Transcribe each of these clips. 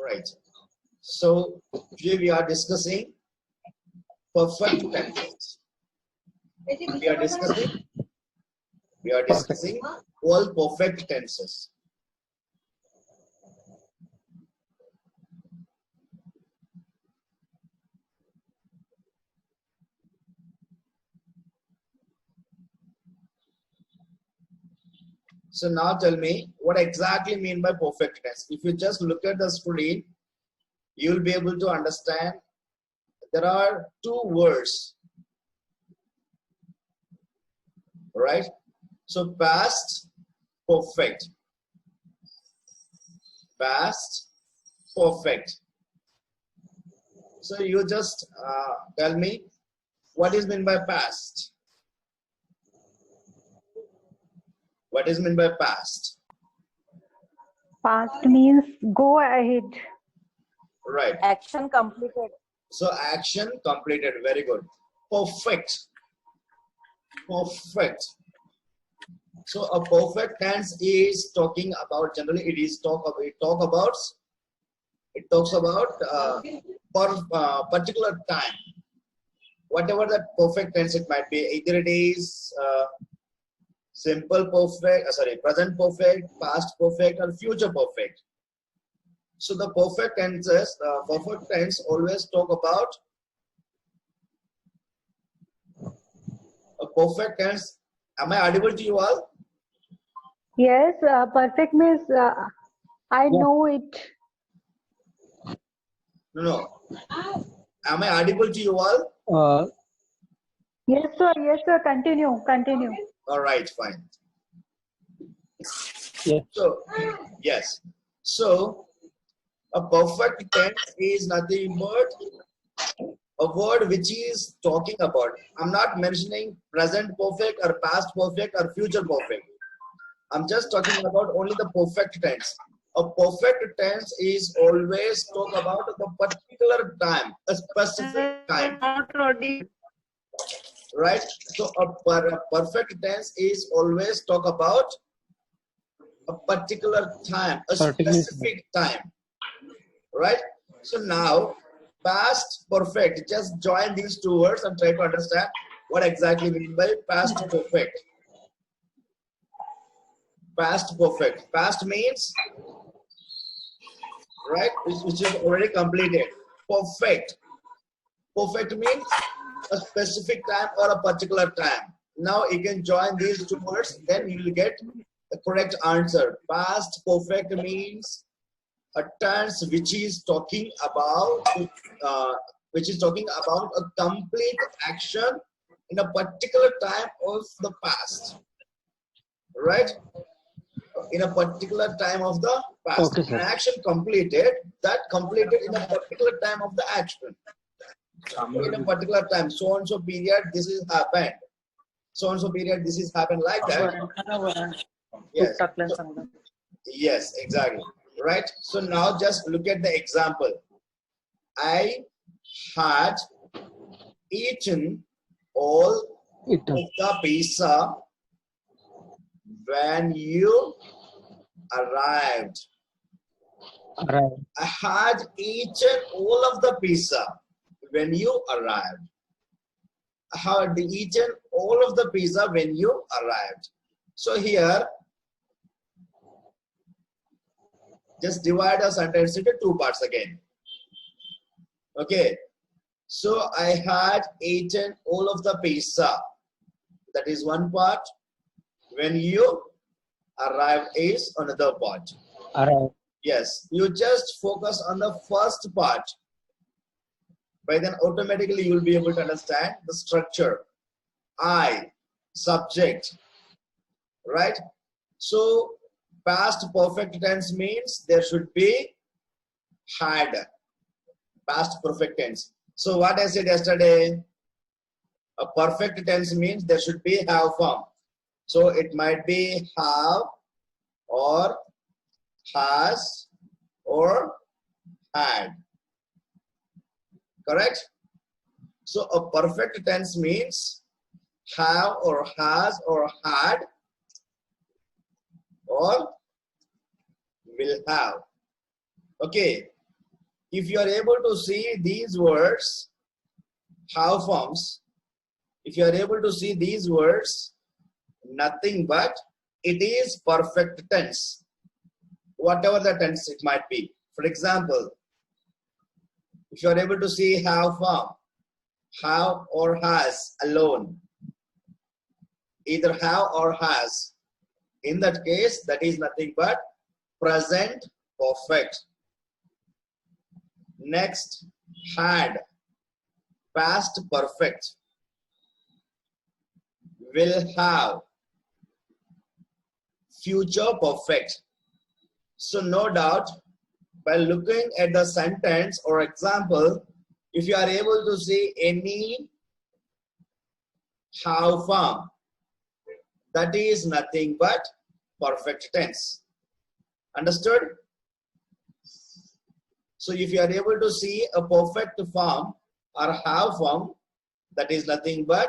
Right. So here we are discussing perfect tenses. We are discussing all perfect tenses. So now tell me what exactly mean by perfect tense. If you just look at the screen, you'll be able to understand there are two words, right? So past perfect, past perfect. So you just tell me what is meant by past. What is meant by past? Past means go ahead. Right. Action completed. So action completed. Very good. Perfect. Perfect. So a perfect tense is talking about, generally it is talks about particular time. Whatever that perfect tense it might be, either it is simple perfect, present perfect, past perfect, or future perfect. So the perfect tenses, perfect tense always talk about a perfect tense. Am I audible to you all? Yes, perfect means I know it. No. Am I audible to you all? Yes, sir. Yes, sir. Continue. Continue. All right, fine. Yes. So, yes. So, a perfect tense is nothing but a word which is talking about. I'm not mentioning present perfect or past perfect or future perfect. I'm just talking about only the perfect tense. A perfect tense is always talk about the particular time, a specific time. Right? So a perfect tense is always talk about a particular time, a specific time. Right? So now, past perfect, just join these two words and try to understand what exactly mean by past perfect. Past perfect. Past means, right, which is already completed. Perfect. Perfect means a specific time or a particular time. Now you can join these two words, then you will get the correct answer. Past perfect means a tense which is talking about a complete action in a particular time of the past, right? In a particular time of the past. Okay, sir. An action completed, that completed in a particular time of the action. In a particular time, so and so period, this is happened. So and so period, this is happened, like that. Yes. So, yes, exactly. Right. So now just look at the example. I had eaten all of the pizza when you arrived. Right. I had eaten all of the pizza when you arrived. I had eaten all of the pizza when you arrived. So here, just divide a sentence into two parts again. Okay. So I had eaten all of the pizza. That is one part. When you arrived is another part. Right. Yes. You just focus on the first part. By then automatically you will be able to understand the structure. I, subject, right? So past perfect tense means there should be had. Past perfect tense. So what I said yesterday, a perfect tense means there should be have form. So it might be have or has or had. Correct? So a perfect tense means have or has or had or will have. Okay. if you are able to see these words, have forms, if you are able to see these words, nothing but it is perfect tense, whatever the tense it might be. For example, if you are able to see have form, have or has alone, either have or has, in that case, that is nothing but present perfect. Next, had, past perfect. Will have, future perfect. So no doubt, by looking at the sentence or example, if you are able to see any have form, that is nothing but perfect tense. Understood? So if you are able to see a perfect form or have form, that is nothing but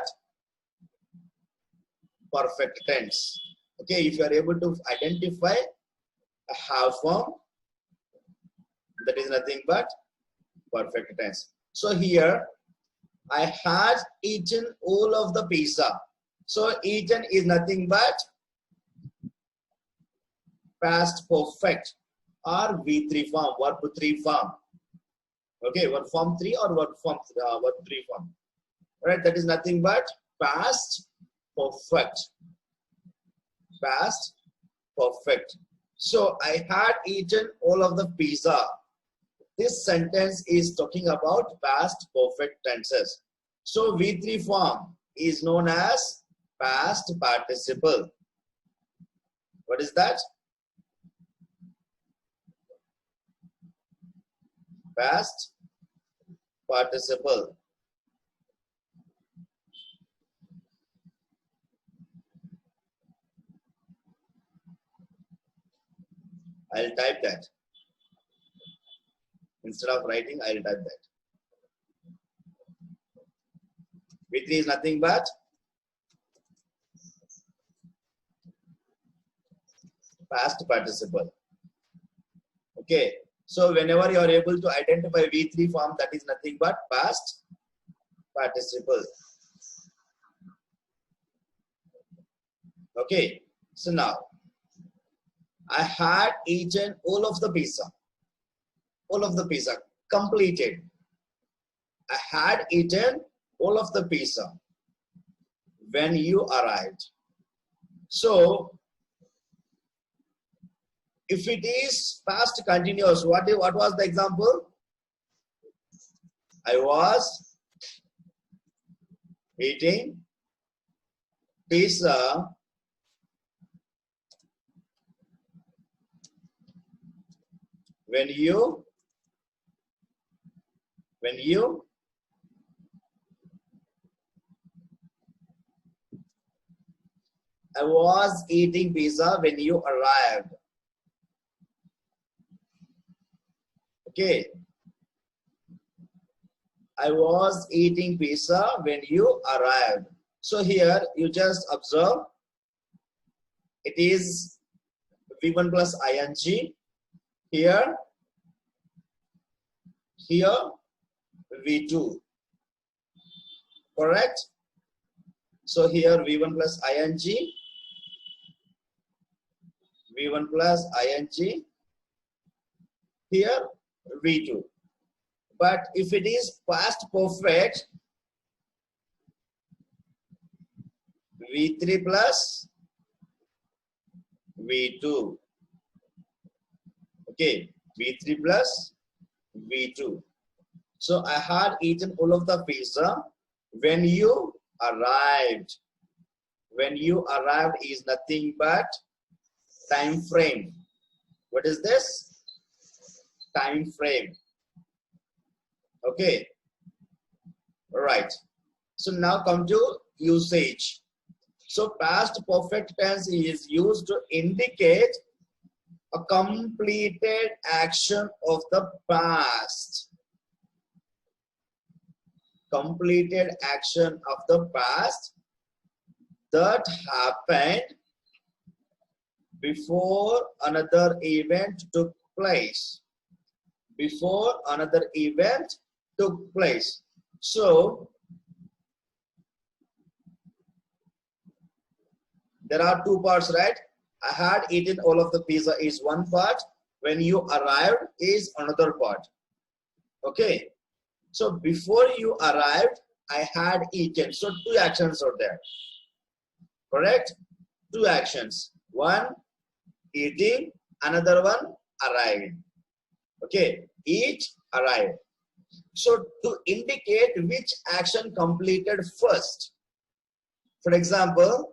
perfect tense. Okay, if you are able to identify a have form, that is nothing but perfect tense. So here, I had eaten all of the pizza. So eaten is nothing but past perfect or V3 form, verb 3 form. Okay, verb form 3 or verb 3 form. Right, that is nothing but past perfect. Past perfect. So I had eaten all of the pizza. This sentence is talking about past perfect tenses. So V3 form is known as past participle. What is that? Past participle. I'll type that. Instead of writing, I'll type that. V3 is nothing but past participle. Okay. So whenever you are able to identify V3 form, that is nothing but past participle. Okay. So now, I had eaten all of the pizza. All of the pizza. Completed. I had eaten all of the pizza when you arrived. So, if it is past continuous, what was the example? I was eating pizza when you I was eating pizza when you arrived. Okay. I was eating pizza when you arrived. So here you just observe it is V1 plus ing. Here V2. Correct? So here V1 plus ing. V1 plus ing. Here V2. But if it is past perfect, V3 plus V2. Okay, V3 plus V2. So I had eaten all of the pizza when you arrived. When you arrived is nothing but time frame. What is this? Time frame. Okay. All right. So now come to usage. So past perfect tense is used to indicate a completed action of the past. Completed action of the past that happened before another event took place. before another event took place. So there are two parts, right? I had eaten all of the pizza is one part. When you arrived is another part. Okay. So before you arrived, I had eaten. So two actions are there. Correct? Two actions. One, eating. Another one, arriving. Okay. Eat, arrive. So to indicate which action completed first. For example,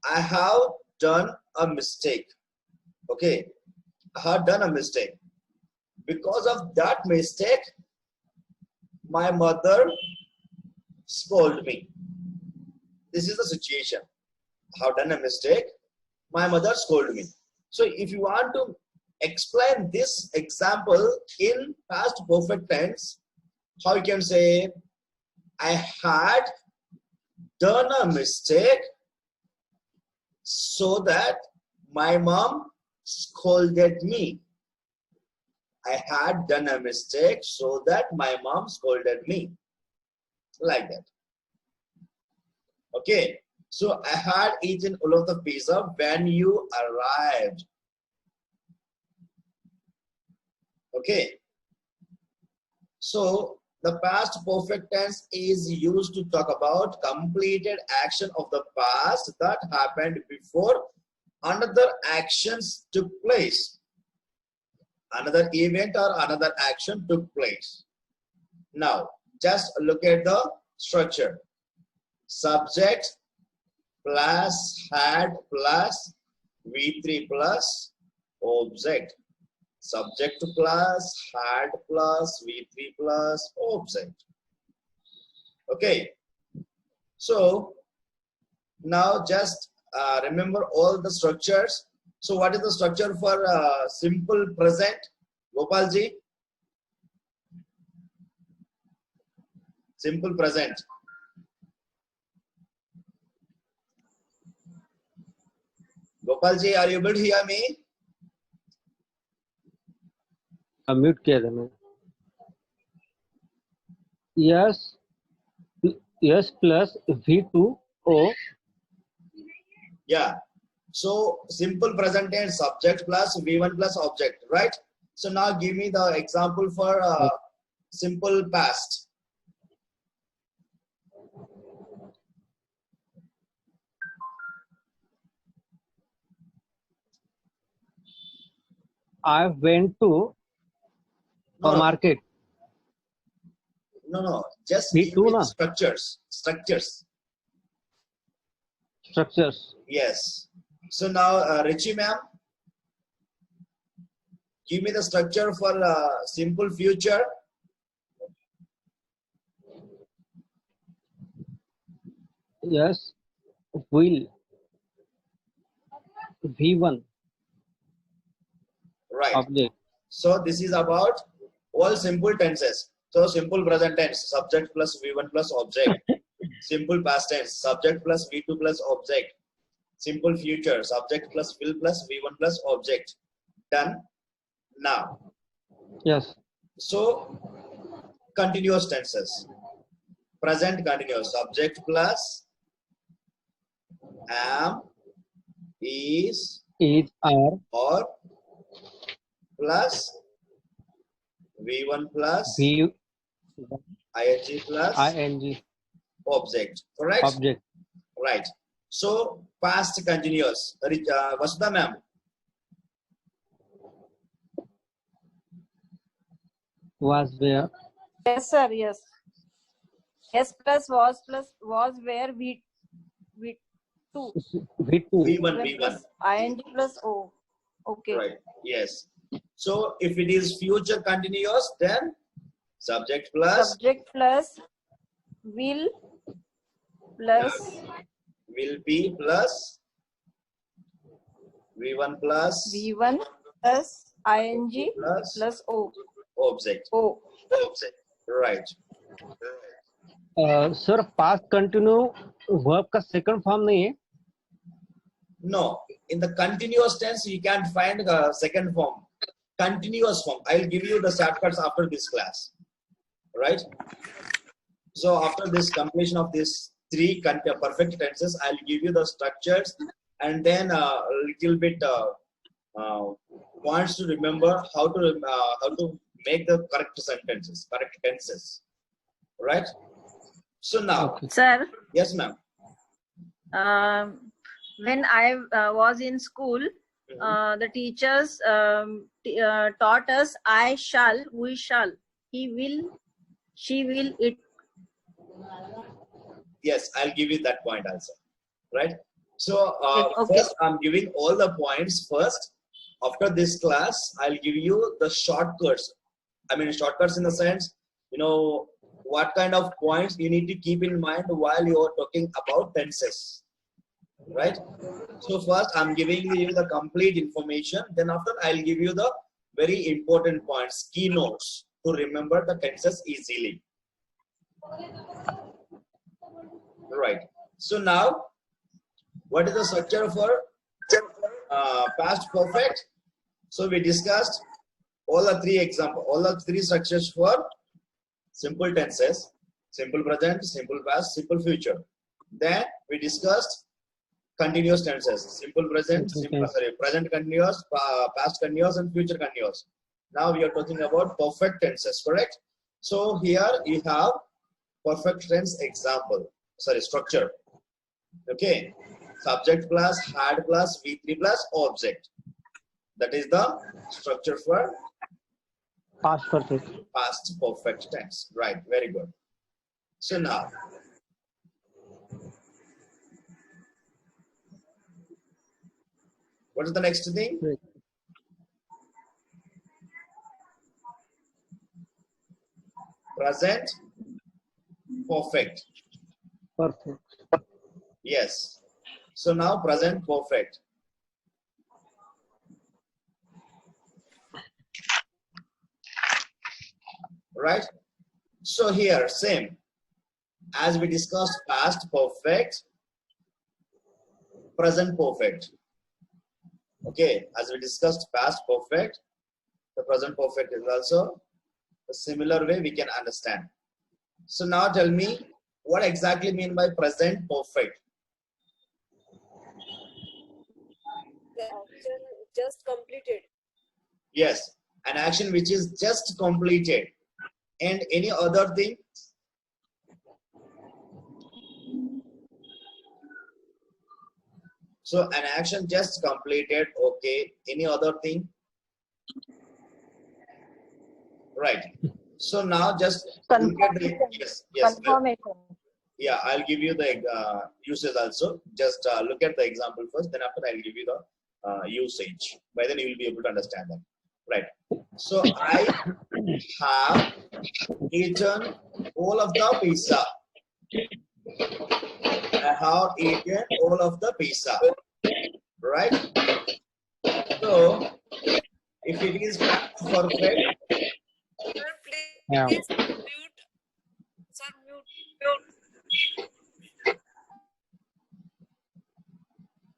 I have done a mistake. Okay. I have done a mistake. Because of that mistake, my mother scolded me. This is the situation. I have done a mistake. My mother scolded me. So if you want to explain this example in past perfect tense, how you can say, I had done a mistake so that my mom scolded me. I had done a mistake so that my mom scolded me. Like that. Okay. So I had eaten all of the pizza when you arrived. Okay. So the past perfect tense is used to talk about completed action of the past that happened before another actions took place. Another event or another action took place. Now, just look at the structure. Subject plus had plus V3 plus object. Subject plus had plus V3 plus object. Okay. So, now just remember all the structures. So what is the structure for simple present, Gopalji? Simple present. Gopalji, are you able to hear me? Mute किया था मैं. Yes plus V2O. Yeah. So simple present tense, subject plus V1 plus object, right? So now give me the example for simple past. I went to a market. No. Just V2 give me na? the structures. Structures. Yes. So now, Richie ma'am, give me the structure for simple future. Yes. Will. V1. Right. Object. So this is about all simple tenses. So simple present tense, subject plus V1 plus object. Simple past tense, subject plus V2 plus object. Simple future, subject plus will plus V1 plus object. Done. Now. Yes. So continuous tenses. Present continuous, subject plus am, is, are, or plus V1 plus V, ing plus ing, object. Correct? object. Right. So past continuous. Vasudha ma'am. Was where. Yes, sir. Yes. S plus was where V2. V2. V1. Plus ing plus O. Okay. Right. Yes. So if it is future continuous, then subject plus Subject plus will plus will be plus V1 plus V1 plus ing plus O. object. O. Object. Right. Sir past continue verb का second form नहीं है. No. In the continuous tense, you can't find the second form. continuous form. I'll give you the shortcuts after this class, right? So after this completion of these three perfect tenses, I'll give you the structures and then a little bit points to remember how to make the correct sentences, correct tenses, right? So now, Okay. Sir, yes, ma'am. when I was in school, the teachers taught us I shall, we shall, he will, she will, it. Yes, I'll give you that point also, right? So Okay. first I'm giving all the points first. After this class, I'll give you the shortcuts. I mean shortcuts in the sense, you know, what kind of points you need to keep in mind while you're talking about tenses, right? So first I'm giving you the complete information. Then after I'll give you the very important points, keynotes to remember the tenses easily. Right. So now, what is the structure for past perfect? So we discussed all the three structures for simple tenses: simple present, simple past, simple future. Then we discussed continuous tenses: simple present, present continuous, past continuous, and future continuous. Now we are talking about perfect tenses, correct? So here you have perfect tense example. Structure. Okay, subject plus, had plus, V3 plus, object. That is the structure for Past perfect. past perfect tense. Right, very good. So now, what is the next thing? Right. Present perfect. Perfect. Yes. So now present perfect. Right. So here same as we discussed past perfect, present perfect. Okay, as we discussed past perfect, the present perfect is also a similar way we can understand. So now tell me what exactly mean by present perfect. The action just completed. Yes, an action which is just completed. And any other thing? So an action just completed. Okay. Any other thing? Right. So now just look at the yes. Confirmation. Yeah, I'll give you the usage also. Just look at the example first. Then after I'll give you the usage. By then you will be able to understand that. Right. So I have eaten all of the pizza. I have eaten all of the pizza. Right? So if it is perfect, Sir, please Yeah. mute. Sir, mute.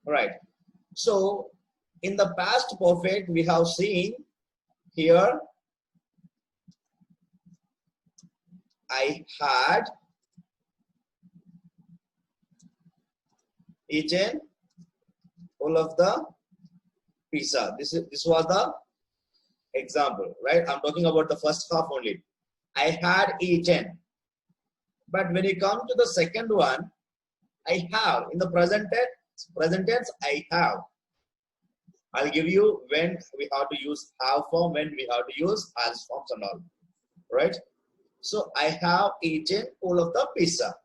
right? So in the past perfect, we have seen here I had eaten all of the pizza. This was the example, right? I'm talking about the first half only. I had eaten. But when you come to the second one, I have. In the present tense, I have. I'll give you when we have to use have form, when we have to use as forms and all. Right? So I have eaten all of the pizza.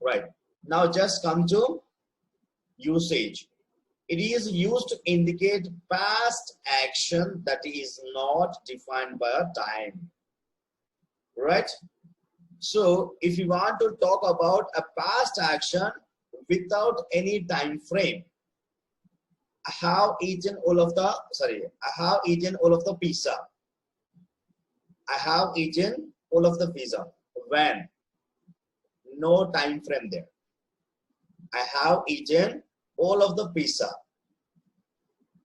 Right. Now just come to usage. It is used to indicate past action that is not defined by a time. Right? So if you want to talk about a past action without any time frame, I have eaten all of the pizza. I have eaten all of the pizza. When? No time frame there. I have eaten all of the pizza.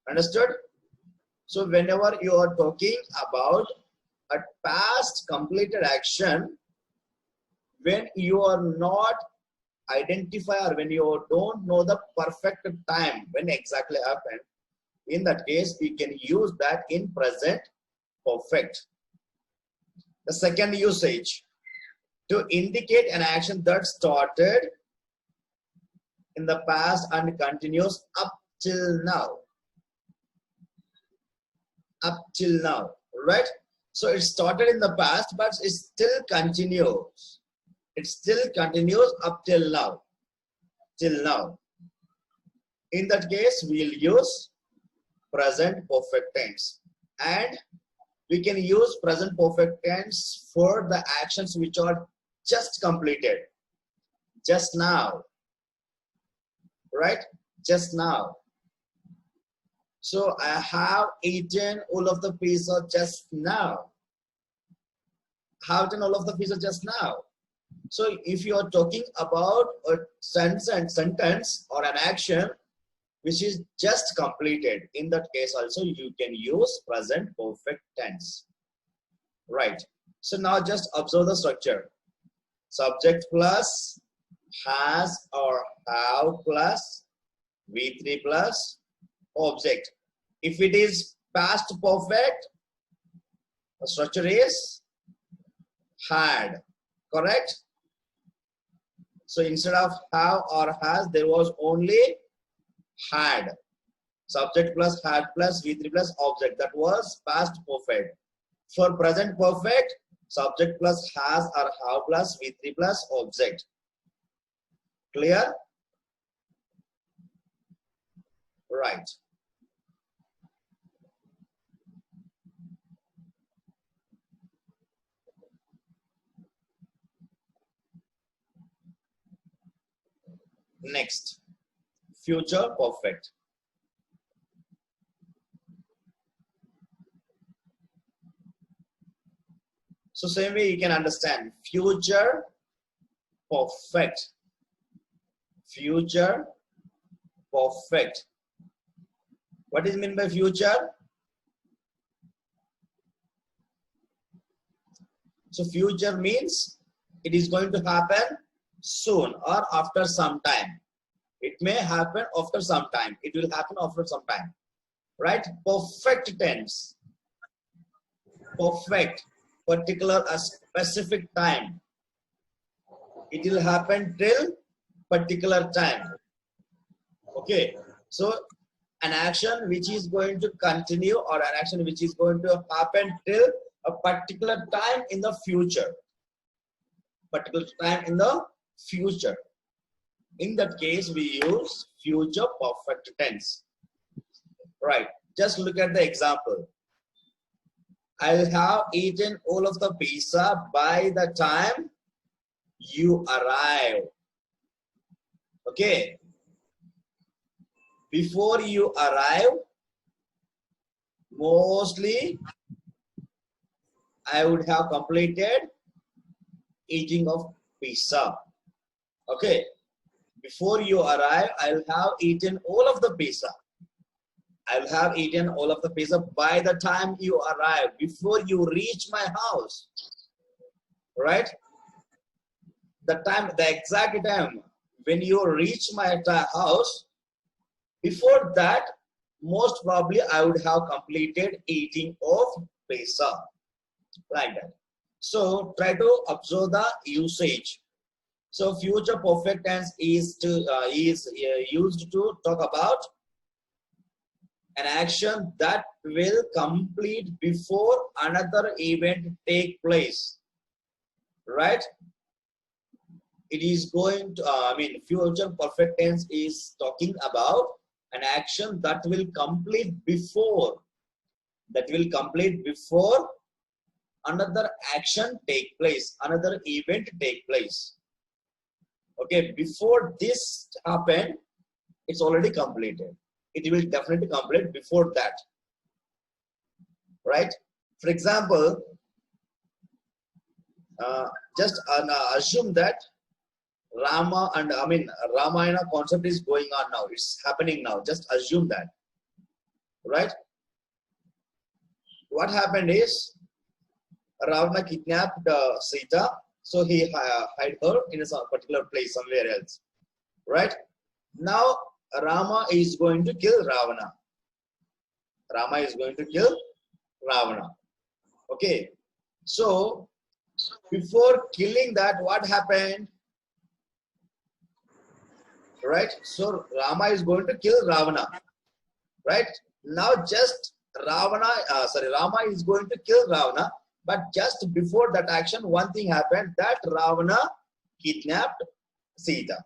Understood? So whenever you are talking about a past completed action, when you are not identify or when you don't know the perfect time when exactly happened, in that case you can use that in present perfect. The second usage, to indicate an action that started in the past and continues up till now. Up till now, right? So it started in the past, but it still continues. It still continues up till now. Till now. In that case, we'll use present perfect tense. And we can use present perfect tense for the actions which are just completed. Just now. Right? Just now. So I have eaten all of the pizza just now. Have eaten all of the pizza just now. So if you are talking about a sentence or an action which is just completed, in that case also you can use present perfect tense. Right. So now just observe the structure. Subject plus has or have plus V3 plus object. If it is past perfect, the structure is had. Correct? So instead of have or has, there was only had. Subject plus had plus V3 plus object. That was past perfect. For present perfect, subject plus has or have plus V3 plus object. Clear? Right. Next, future perfect. So same way you can understand future perfect. Future perfect. What is meant by future? So future means it is going to happen soon or after some time. It may happen after some time. It will happen after some time. Right? Perfect tense. Perfect. Particular, a specific time. It will happen till particular time. Okay. So an action which is going to continue or an action which is going to happen till a particular time in the future. Particular time in the future. In that case, we use future perfect tense. Right. Just look at the example. I'll have eaten all of the pizza by the time you arrive. Okay. Before you arrive, mostly I would have completed eating of pizza. Okay. Before you arrive, I'll have eaten all of the pizza. I'll have eaten all of the pizza by the time you arrive, before you reach my house. Right? The exact time when you reach my house, before that, most probably I would have completed eating of pizza. Like that. So try to observe the usage. So future perfect tense is used to talk about an action that will complete before another event take place. Right? It is going to, future perfect tense is talking about an action that will complete before. That will complete before another action take place, another event take place. Okay, before this happened, it's already completed. It will definitely complete before that. Right? For example, just assume that Ramayana concept is going on now. It's happening now. Just assume that. Right? what happened is Ravana kidnapped Sita, so he hid her in a particular place somewhere else. Right? Now Rama is going to kill Ravana. Rama is going to kill Ravana. Okay. So before killing that, what happened? Right? So Rama is going to kill Ravana. Right? Now just Rama is going to kill Ravana, but just before that action, one thing happened, that Ravana kidnapped Sita.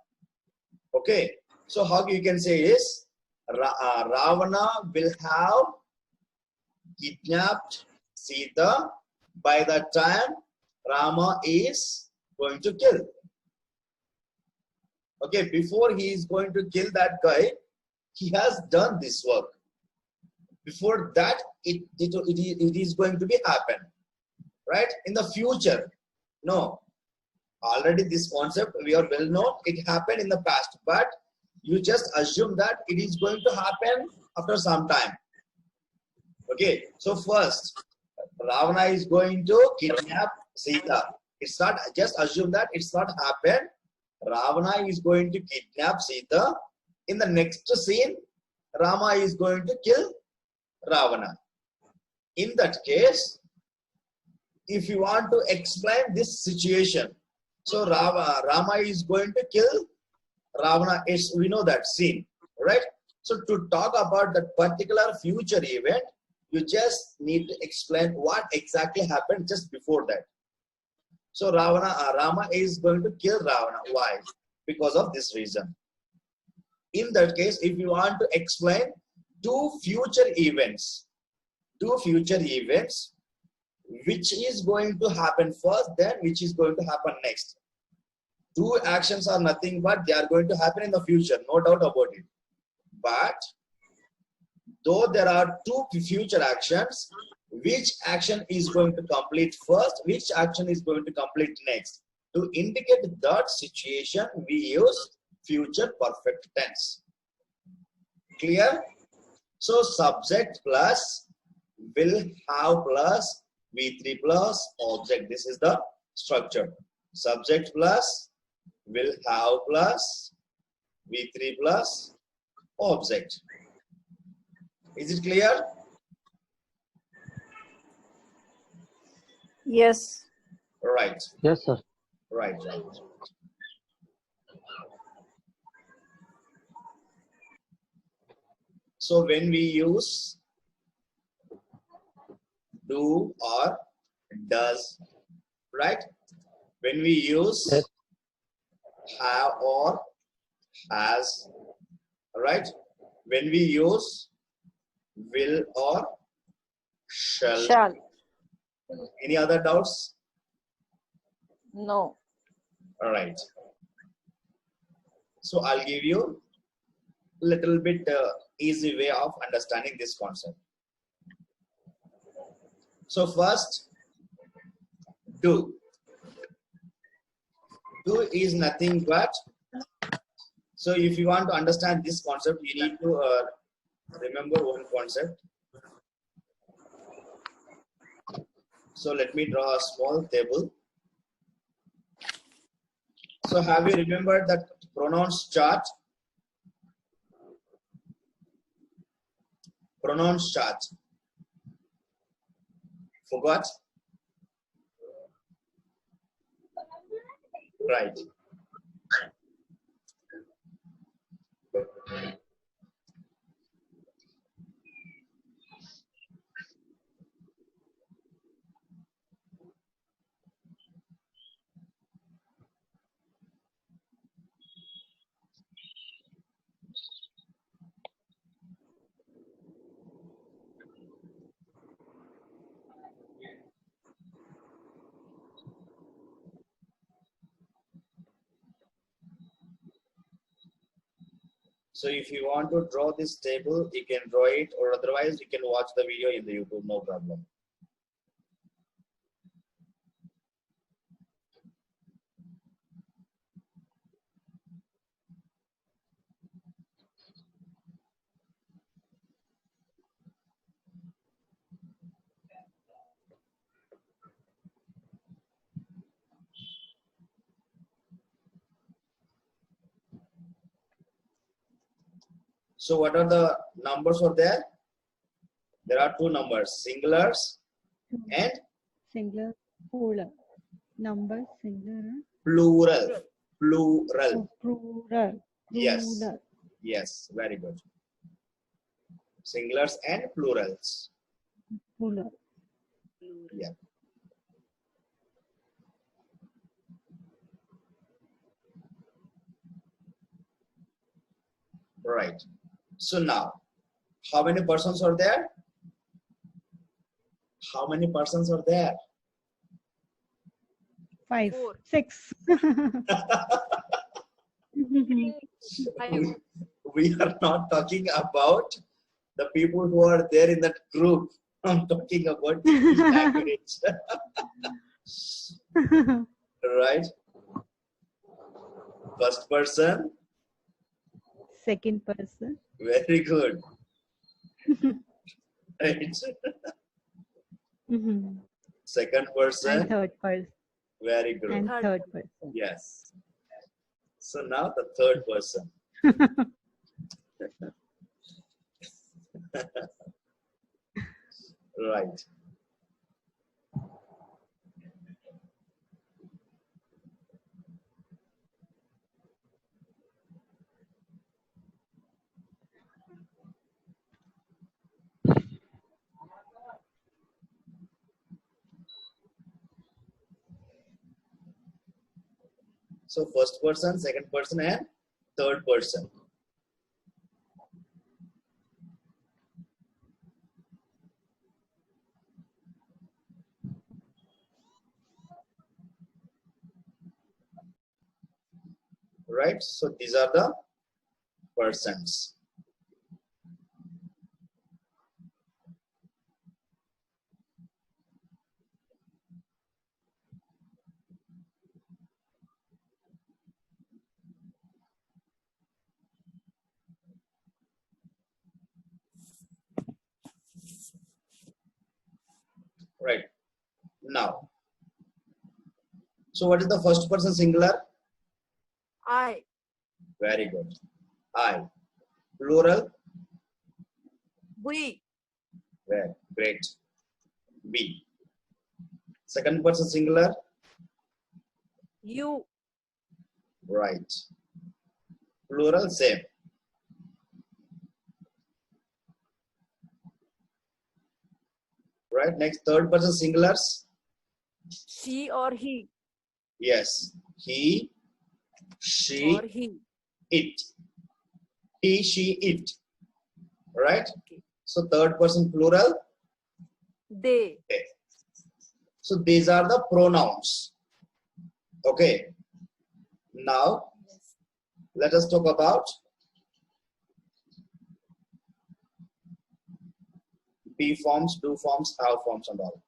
Okay, so how you can say is Ravana will have kidnapped Sita by the time Rama is going to kill. Okay, before he is going to kill that guy, he has done this work. Before that, it is going to be happen, right? In the future, no. Already this concept we are well known. It happened in the past, but you just assume that it is going to happen after some time. Okay, so first, Ravana is going to kidnap Sita. It's not, just assume that it's not happened. Ravana is going to kidnap Sita. In the next scene, Rama is going to kill Ravana. In that case, if you want to explain this situation, so Rama is going to kill Ravana. We know that scene, right? So to talk about that particular future event, you just need to explain what exactly happened just before that. So Rama is going to kill Ravana. Why? Because of this reason. In that case, if you want to explain two future events, which is going to happen first, then which is going to happen next. Two actions are nothing but they are going to happen in the future, no doubt about it. But though there are two future actions, which action is going to complete first, which action is going to complete next? To indicate that situation, we use future perfect tense. Clear? So subject plus will have plus V3 plus object. This is the structure. Subject plus will have plus V3 plus object. Is it clear? Yes. Right. Yes, sir. Right. So when we use do or does, right? When we use Yes. have or has, right? When we use will or shall. Shall. Any other doubts? No. All right. So I'll give you a little bit easy way of understanding this concept. So first, do. Do is nothing but, so if you want to understand this concept, you need to remember one concept. So let me draw a small table. So have you remembered that pronouns chart? Pronouns chart. Forgot? Right. So if you want to draw this table, you can draw it, or otherwise you can watch the video in the YouTube, no problem. So what are the numbers for there? There are two numbers, singulars and Singular, plural. Number, singular, plural. Plural. plural. Yes. Plural. Yes, very good. Singulars and plurals. Plural. Yeah. Right. So now, how many persons are there? How many persons are there? 5, Four. 6. I We are not talking about the people who are there in that group. I'm talking about English language. Right? First person. Second person. Very good. Right? Second And person. third person. Very good. And Third third person. Yes. So now the third person. Right. So first person, second person, and third person. Right? So these are the persons. Right. Now. So what is the first person singular? I Very good. I. Plural? we Very great. We. Second person singular? you Right. Plural, same. Right. Next, third person singulars? she or he Yes. He, she, or he. it. He, she, it. Right. Okay. So third person plural? They. Okay. So these are the pronouns. Okay. Now, let us talk about be forms, do forms, have forms, and all.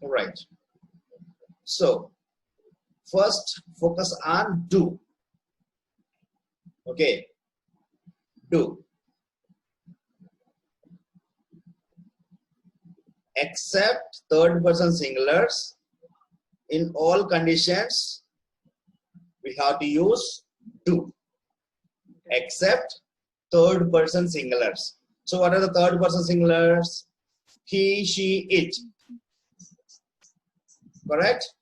All right. So, first focus on do. Okay. Do. Except third person singulars, in all conditions, we have to use do. Except third person singulars. So what are the third person singulars? He, she, it. Correct?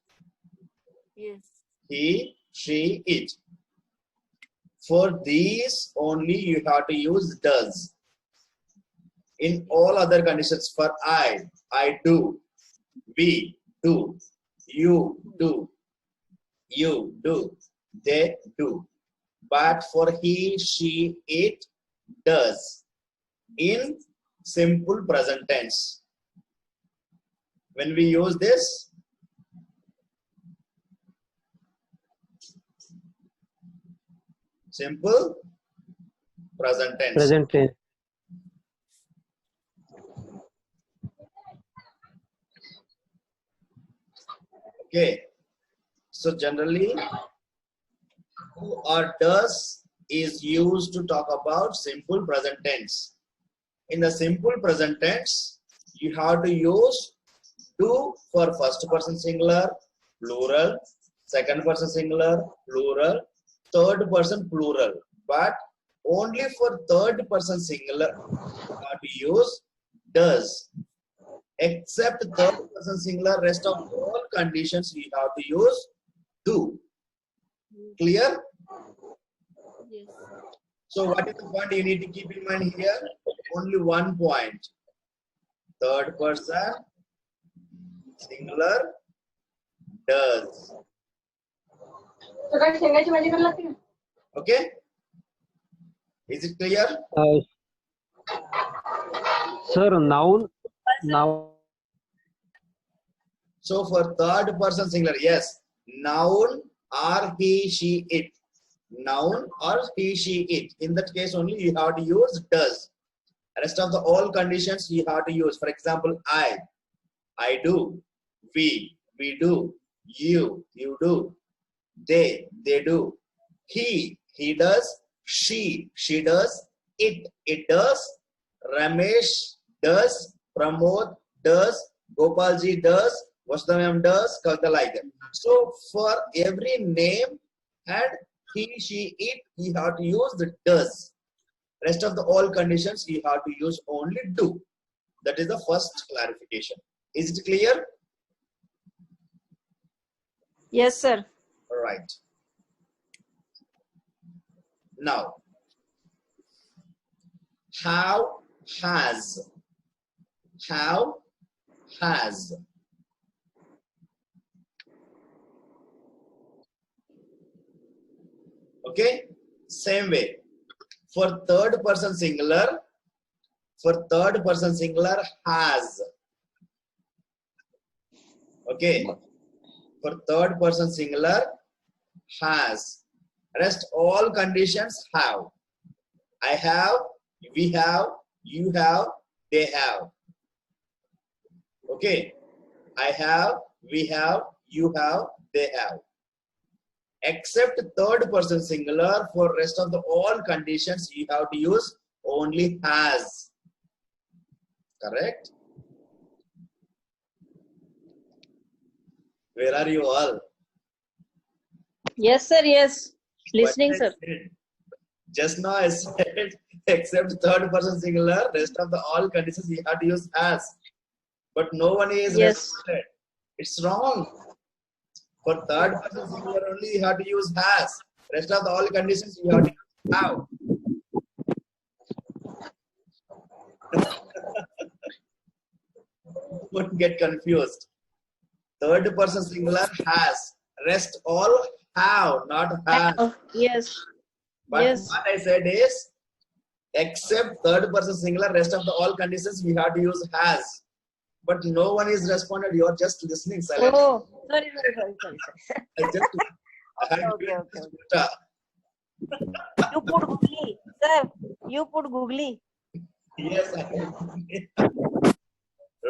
Yes. He, she, it. For these only you have to use does. In all other conditions, for I do, we do, you do, they do. But for he, she, it does. In simple present tense. When we use this, simple present tense. Present tense. Okay. So generally, who or does is used to talk about simple present tense. In the simple present tense, you have to use do for first person singular, plural, second person singular, plural, third person plural. But only for third person singular, you have to use does. Except third person singular, rest of all conditions you have to use do. Clear? Yes. So what is the point you need to keep in mind here? Only one point. Third person singular does. Okay? Is it clear? Uh, sir, noun. So for third person singular, yes, noun or he, she, it. Noun or he, she, it. In that case only you have to use does. Rest of the all conditions you have to use. For example, I do. We do. You do. They do. He does. She does. It does. Ramesh does. Pramod does. Gopalji does. Vasudhamam does. Kavita like that. So for every name and he, she, it, you have to use the does. Rest of the all conditions you have to use only do. That is the first clarification. Is it clear? Yes, sir. All right. Now, how has. Okay, same way. For third person singular, has. Okay, for third person singular, has. Rest all conditions have. I have, we have, you have, they have. Okay, I have, we have, you have, they have. Except third person singular, for rest of the all conditions you have to use only has. Correct? Where are you all? Yes, sir. Yes. Listening, What I sir. said, just now I said except third person singular, rest of the all conditions you have to use has. But no one is Yes. responded. It's wrong. For third person singular only you have to use has. Rest of the all conditions you have to use have. Don't get confused. Third person singular has. Rest all have, not has. Yes. But Yes. what I said is, except third person singular, rest of the all conditions we have to use has. But no one is responded. You are just listening silently. Oh, sorry. I have Okay, given okay, this okay. data. You put googly, sir. You put googly. Yes, I have.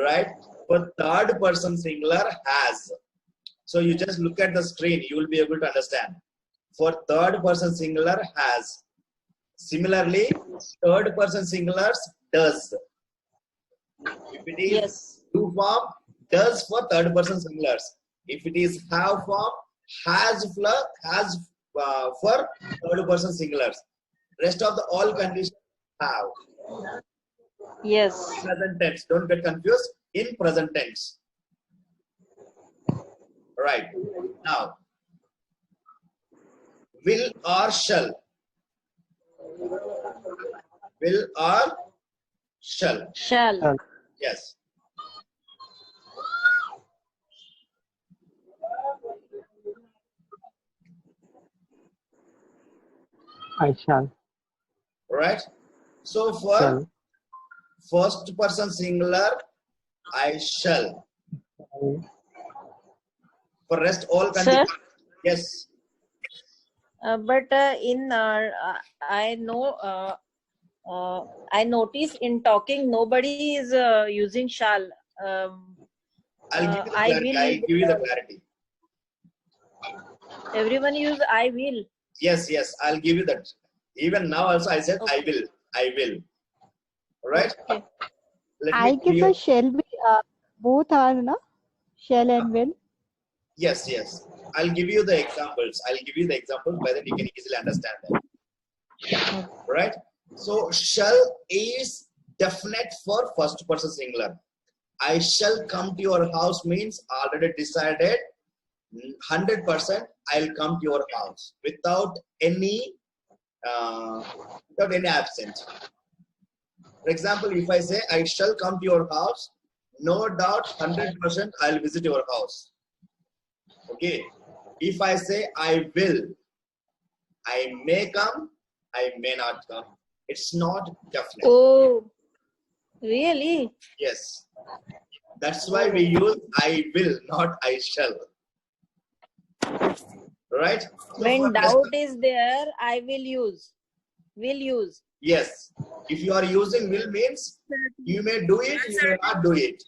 Right? For third person singular has. So you just look at the screen, you will be able to understand. For third person singular has. Similarly, third person singulars does. If it is Yes. do form, does for third person singulars. If it is have form, has for third person singulars. Rest of the all conditions have. Yes. Present tense. Don't get confused. In present tense. Right. Now, will or shall. Will or shall. Shall. Yes. I shall. Right. So for Shall. first person singular, I shall. For rest all Sir? conditions. Yes. But I know I notice in talking nobody is using shall. I'll give you the I clarity. will. I'll give you the clarity. Everyone use I will. Yes, yes, I'll give you that. Even now also I said Okay. I will. Right? Okay. Let I me give guess you. a shall be both are na shall and will. Yes, yes. I'll give you the examples. I'll give you the examples by then you can easily understand that. Okay. Right? So shall is definite for first person singular. I shall come to your house means already decided 100% I'll come to your house without any absent. For example, if I say I shall come to your house, no doubt 100% I'll visit your house. Okay. If I say I will, I may come, I may not come. It's not definite. Oh, really? Yes. That's why we use I will, not I shall. Right? So When for doubt is there, I will use. Will use. yes. If you are using will means you may do it, you may not do it.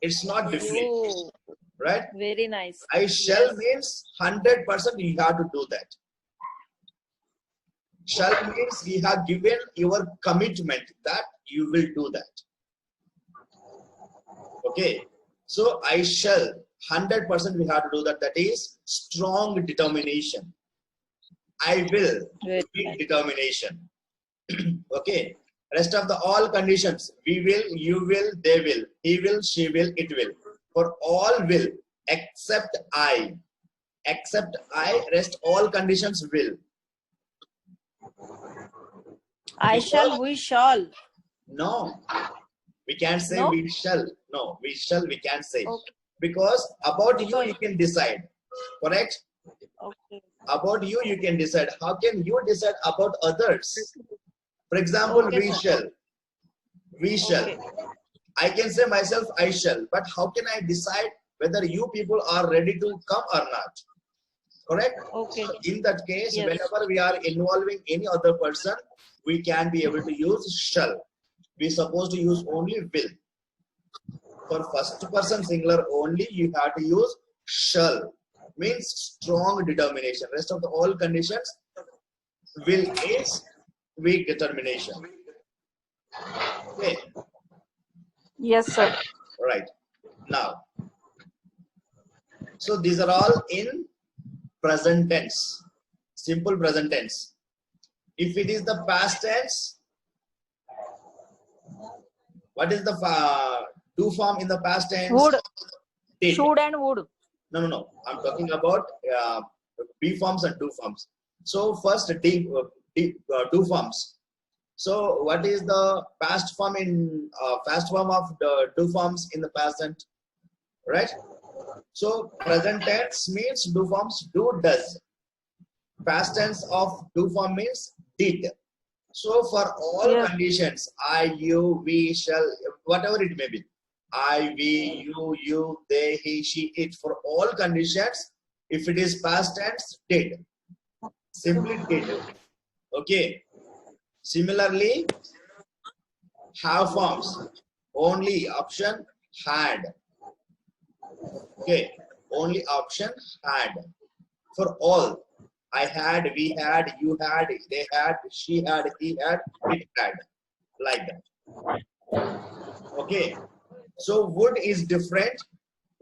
It's not definite. Oh, Right? very nice. I shall Yes. means 100% you have to do that. Shall means you have given your commitment that you will do that. Okay. So I shall 100% we have to do that. That is strong determination. I will Very big nice. determination. Okay. Rest of the all conditions. We will, you will, they will, he will, she will, it will. For all will except I. Except I, rest all conditions will. I shall, Because we shall. no, we can't say No? we shall. No, we shall, we can't say. Okay. Because about you, Because- you can decide. Correct? Okay. About you, you can decide. How can you decide about others? For example, Okay, we sir. shall. We shall. Okay. I can say myself, I shall. But how can I decide whether you people are ready to come or not? Correct? Okay. So in that case, Yes. whenever we are involving any other person, we can be able to use shall. We supposed to use only will. For first person singular only, you have to use shall. Means strong determination. Rest of the all conditions, will is weak determination. Okay, Yes, sir. right. Now, so these are all in present tense, simple present tense. If it is the past tense, what is the do form in the past tense? Would. Did. Should and would. No. I'm talking about be forms and do forms. So first do forms. So what is the past form in past form of the do forms in the present? Right? So present tense means do forms do, does. Past tense of do form means did. So for all Yes. conditions, I, you, we, shall, whatever it may be, I, we, you, they, he, she, it, for all conditions, if it is past tense, did. Simply did. Okay. Similarly, have forms. Only option had. Okay. Only option had. For all. I had, we had, you had, they had, she had, he had, it had. Like that. Okay. So would is different.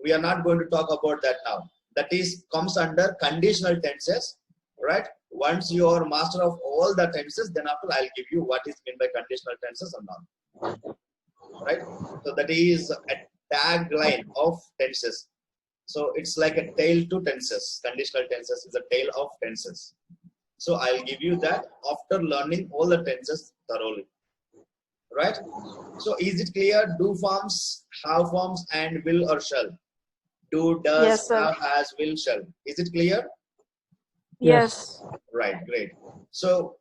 We are not going to talk about that now. That is comes under conditional tenses, right? Once you are master of all the tenses, then after I'll give you what is meant by conditional tenses and not. Right? So that is a tagline of tenses. So it's like a tale to tenses. Conditional tenses is a tale of tenses. So I'll give you that after learning all the tenses thoroughly. Right? So is it clear? Do forms, have forms, and will or shall. Do, does, Yes, sir. have, has, will, shall. Is it clear? Yes. Right, great. So